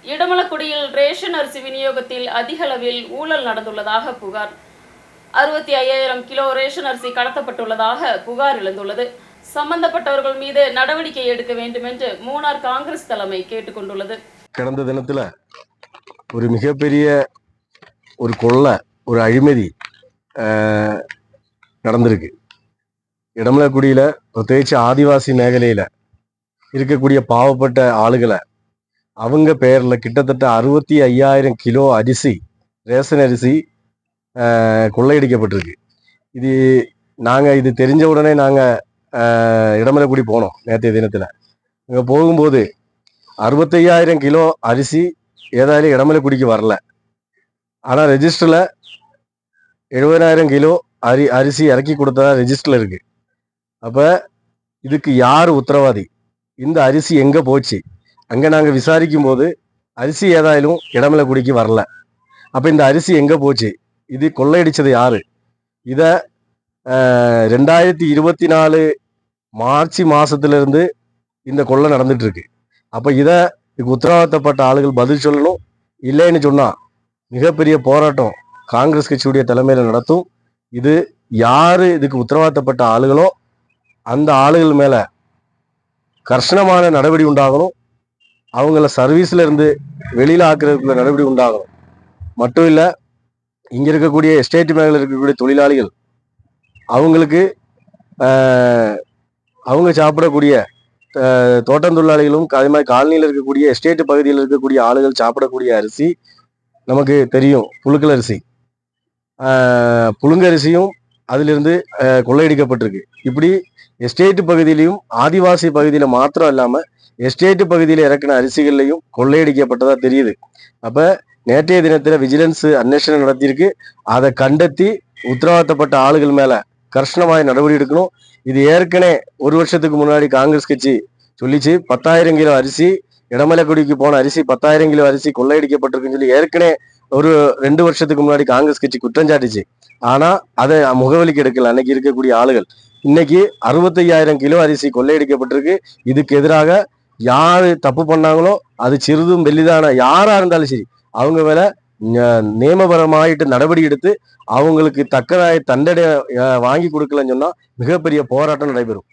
இடமலக்குடியில் ration அரிசி விநியோகத்தில் அதிக அளவில் ஊழல் நடந்துள்ளதாக புகார். 65,000 கிலோ ரேஷன் அரிசி கடத்தப்பட்டுள்ளதாக புகார் எழுந்துள்ளது. சம்பந்தப்பட்டவர்கள் மீது நடவடிக்கை எடுக்க வேண்டும் என்று மூணார் காங்கிரஸ் தலைமை கேட்டுக்கொண்டுள்ளது. கடந்த தினத்துல ஒரு மிகப்பெரிய ஒரு கொள்ளை, ஒரு அழிமதி நடந்திருக்கு. இடமலக்குடியில பிரத்யேகிச்சு ஆதிவாசி மேഖലயில இருக்கக்கூடிய பாவப்பட்ட ஆளுகளை அவங்க பெயர்ல கிட்டத்தட்ட 65,000 கிலோ அரிசி, ரேஷன் அரிசி கொள்ளையடிக்கப்பட்டிருக்கு. இது தெரிஞ்ச உடனே நாங்க இடமலக்குடி போனோம். நேற்றைய தினத்துல அங்க போகும்போது 65,000 கிலோ அரிசி ஏதாയാലും இடமலக்குடிக்கு வரல. ஆனா ரெஜிஸ்டர்ல 70,000 கிலோ அரிசி இறக்கி கொடுத்ததா ரெஜிஸ்டர்ல இருக்கு. அப்ப இதுக்கு யார் உத்தரவாதி? இந்த அரிசி எங்க போச்சு? அங்க நாங்க விசாரிக்கும் போது அரிசி ஏதாയാലും இடமலக்குடிக்கு வரல. அப்ப இந்த அரிசி எங்க போச்சு? இது கொள்ளையடிச்சது யாரு? இத 2024 மார்ச் மாசத்துல இருந்து இந்த கொள்ளை நடந்துட்டு இருக்கு. அப்ப இதுக்கு உத்தரவாதப்பட்ட ஆளுகள் பதில் சொல்லணும். இல்லைன்னு சொன்னா மிகப்பெரிய போராட்டம் காங்கிரஸ் கட்சியுடைய தலைமையில நடத்தும். இது யாரு இதுக்கு உத்தரவாதப்பட்ட ஆளுகளோ அந்த ஆளுகள் மேல கர்ஷனமான நடவடிக்கை உண்டாகணும். அவங்கள சர்வீஸ்ல இருந்து வெளியில ஆக்குறதுக்குள்ள நடவடிக்கை உண்டாகணும். மட்டும் இல்ல, இங்க இருக்கக்கூடிய எஸ்டேட் மேல இருக்கக்கூடிய தொழிலாளிகள் அவங்களுக்கு அவங்க சாப்பிடக்கூடிய தோட்டம் தொழிலாளிகளும் அதே மாதிரி காலனியில் இருக்கக்கூடிய எஸ்டேட் பகுதியில் இருக்கக்கூடிய ஆளுகள் சாப்பிடக்கூடிய அரிசி நமக்கு தெரியும். புழுக்கல் அரிசி, புழுங்கரிசியும் அதிலிருந்து கொள்ளையடிக்கப்பட்டிருக்கு. இப்படி எஸ்டேட் பகுதியிலையும் ஆதிவாசி பகுதியில மாத்திரம் இல்லாம எஸ்டேட் பகுதியில இறக்கின அரிசிகள்லையும் கொள்ளையடிக்கப்பட்டதா தெரியுது. அப்ப நேற்றைய தினத்துல விஜிலன்ஸ் அன்வேஷணம் நடத்தியிருக்கு. அதை கண்டத்தி உத்தரவாதப்பட்ட ஆளுகள் மேல கர்ஷனமாய் நடவடிக்கை எடுக்கணும். இது ஏற்கனவே ஒரு வருஷத்துக்கு முன்னாடி காங்கிரஸ் கட்சி சொல்லிச்சு, 10,000 கிலோ அரிசி, இடமலக்குடிக்கு போன அரிசி 10,000 கிலோ அரிசி கொள்ளையடிக்கப்பட்டிருக்குன்னு சொல்லி ஏற்கனவே ஒரு 2 வருஷத்துக்கு முன்னாடி காங்கிரஸ் கட்சி குற்றம் சாட்டுச்சு. ஆனா அதை முகவலிக்கு எடுக்கல அன்னைக்கு இருக்கக்கூடிய ஆளுகள். இன்னைக்கு 65,000 கிலோ அரிசி கொள்ளையடிக்கப்பட்டிருக்கு. இதுக்கு எதிராக யாரு தப்பு பண்ணாங்களோ, அது சிறிதும் பெரிதான யாரா இருந்தாலும் சரி, அவங்க மேல நியமபரமாயிட்டு நடவடிக்கை எடுத்து அவங்களுக்கு தக்கதாய தண்டனை வாங்கி கொடுக்கலன்னு சொன்னா மிகப்பெரிய போராட்டம் நடைபெறும்.